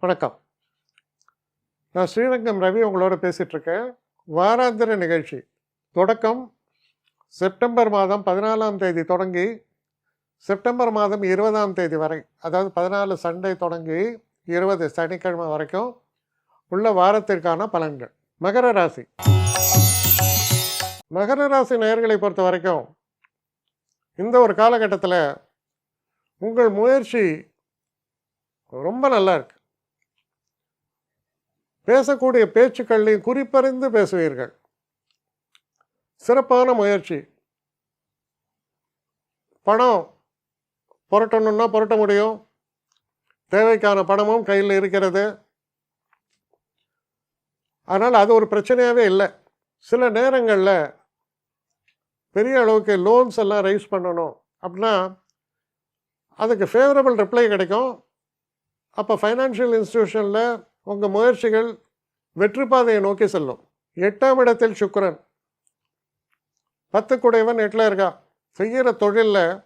வணக்கம். நான் ஸ்ரீரங்கம் ரவி உங்களோட பேசிகிட்ருக்கேன். வாராந்திர நிகழ்ச்சி தொடக்கம் செப்டம்பர் மாதம் 14ஆம் தேதி தொடங்கி செப்டம்பர் மாதம் 20ஆம் தேதி வரை, அதாவது 14 சண்டே தொடங்கி 20 சனிக்கிழமை வரைக்கும் உள்ள வாரத்திற்கான பலன்கள். மகர ராசி. மகர ராசி நேயர்களை பொறுத்த வரைக்கும் இந்த ஒரு காலகட்டத்தில் உங்கள் முயற்சி ரொம்ப நல்லா இருக்கு. பேசக்கூடிய பேச்சுக்கள்லையும் குறிப்பறிந்து பேசுவீர்கள். சிறப்பான முயற்சி. பணம் புரட்டணும்னா புரட்ட முடியும். தேவைக்கான பணமும் கையில் இருக்கிறது. அதனால் அது ஒரு பிரச்சனையாகவே இல்லை. சில நேரங்களில் பெரிய அளவுக்கு லோன்ஸ் எல்லாம் ரைஸ் பண்ணணும் அப்படின்னா அதுக்கு ஃபேவரபிள் ரிப்ளை கிடைக்கும். அப்போ ஃபைனான்ஷியல் இன்ஸ்டிடியூஷனில் உங்கள் முயற்சிகள் வெற்றி பாதையை நோக்கி செல்லும். 8ஆம் இடத்தில் சுக்கிரன், 10 குடையவன் 8ல் இருக்கா. செய்கிற தொழிலில்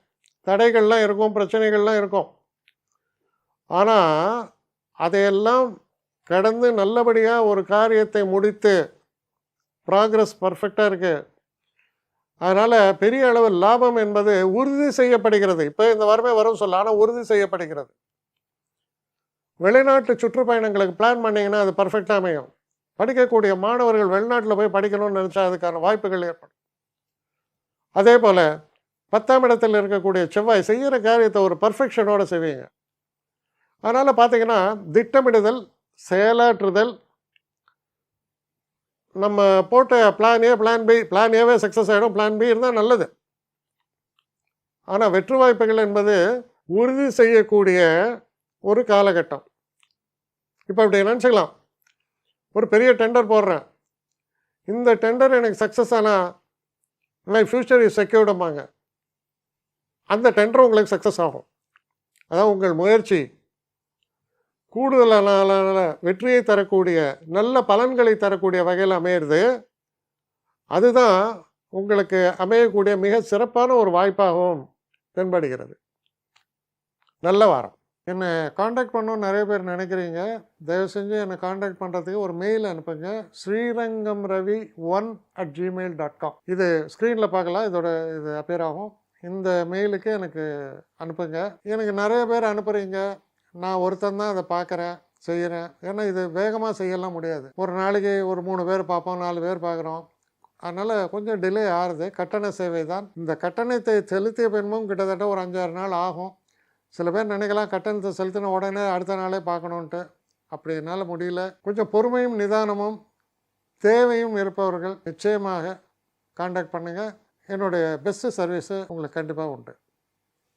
தடைகள்லாம் இருக்கும், பிரச்சனைகள்லாம் இருக்கும். ஆனால் அதையெல்லாம் கடந்து நல்லபடியாக ஒரு காரியத்தை முடித்து ப்ராக்ரஸ் பர்ஃபெக்டாக இருக்குது. அதனால் பெரிய அளவு லாபம் என்பது உறுதி செய்யப்படுகிறது. இப்போ இந்த வாரமே வரும் சொல்ல, ஆனால் உறுதி செய்யப்படுகிறது. வெளிநாட்டு சுற்றுப்பயணங்களுக்கு பிளான் பண்ணிங்கன்னா அது பர்ஃபெக்டாக அமையும். படிக்கக்கூடிய மாணவர்கள் வெளிநாட்டில் போய் படிக்கணும்னு நினச்சா அதுக்கான வாய்ப்புகள் ஏற்படும். அதே போல் 10ஆம் இடத்தில் இருக்கக்கூடிய செவ்வாய் செய்கிற காரியத்தை ஒரு பர்ஃபெக்ஷனோடு செய்வீங்க. அதனால் பார்த்தீங்கன்னா திட்டமிடுதல், செயலாற்றுதல், நம்ம போட்ட plan A, plan B, plan ஏவே சக்ஸஸ் ஆகிடும், பிளான் பி இருந்தால் நல்லது. ஆனால் வெற்றி வாய்ப்புகள் என்பது உறுதி செய்யக்கூடிய ஒரு காலகட்டம். இப்போ இப்படி நினச்சிக்கலாம், ஒரு பெரிய டெண்டர் போடுறேன், இந்த டெண்டர் எனக்கு சக்ஸஸ் ஆனால் மை ஃப்யூச்சர் இஸ் செக்யூர்டும்பாங்க. அந்த டெண்டர் உங்களுக்கு சக்ஸஸ் ஆகும். அதான் உங்கள் முயற்சி கூடுதலான வெற்றியை தரக்கூடிய, நல்ல பலன்களை தரக்கூடிய வகையில் அமையிறது. அதுதான் உங்களுக்கு அமையக்கூடிய மிக சிறப்பான ஒரு வாய்ப்பாகவும் தென்படுகிறது. நல்ல வாரம். என்னை காண்டாக்ட் பண்ணணும்னு நிறைய பேர் நினைக்கிறீங்க. தயவு செஞ்சு என்னை காண்டாக்ட் பண்ணுறதுக்கு ஒரு மெயில் அனுப்புங்க. srirangamravi1@gmail.com. இது ஸ்க்ரீனில் பார்க்கலாம், இது அப்பியர் ஆகும். இந்த மெயிலுக்கு எனக்கு அனுப்புங்க. எனக்கு நிறைய பேர் அனுப்புகிறீங்க, நான் ஒருத்தன் தான் அதை பார்க்குறேன், செய்கிறேன். ஏன்னா இது வேகமாக செய்யலாம் முடியாது. ஒரு நாளைக்கு ஒரு 3 பேர் பார்ப்போம், 4 பேர் பார்க்குறோம். அதனால் கொஞ்சம் டிலே ஆகுது. கட்டண சேவை தான். இந்த கட்டணத்தை செலுத்திய பின்பும் கிட்டத்தட்ட ஒரு 5-6 நாள் ஆகும். சில பேர் நினைக்கலாம் கட்டணத்தை செலுத்தின உடனே அடுத்த நாளே பார்க்கணுன்ட்டு. அப்படி என்னால் முடியல. கொஞ்சம் பொறுமையும் நிதானமும் தேவையும் இருப்பவர்கள் நிச்சயமாக காண்டாக்ட் பண்ணுங்கள். என்னுடைய பெஸ்ட்டு சர்வீஸு உங்களுக்கு கண்டிப்பாக உண்டு.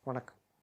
வணக்கம்.